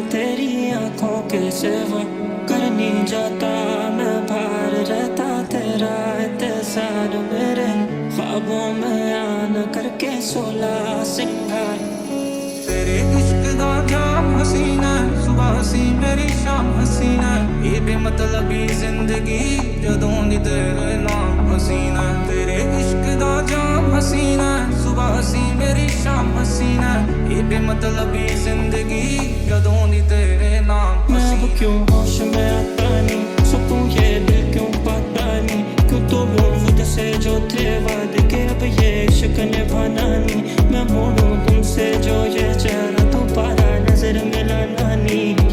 तेरी आंखों के सिवा कर नहीं जाता मैं बाहर रहता तेरा इंतजार मेरे ख्वाबों में आना करके 16 सिंगार तेरे इश्क दा जाम हसीना सुबह हसी मेरी शाम हसीना ये बेमतलबी जिंदगी जदों दी तेरे नाम हसीना तेरे इश्क दा जाम हसीना सुबह हसी मेरी शाम हसीना ये बेमतलबी जिंदगी जदों दी तेरे नाम मैं हसीना अब क्यों होश में आता नहीं सुकून ये दिल क्यों पाता नहीं क्यों तो वो वजह से जो थे वादे के अब ये इश्क निभाना नहीं मैं मोड़ूं तुमसे जो ये चेहरा दोबारा नजर मिलाना नहीं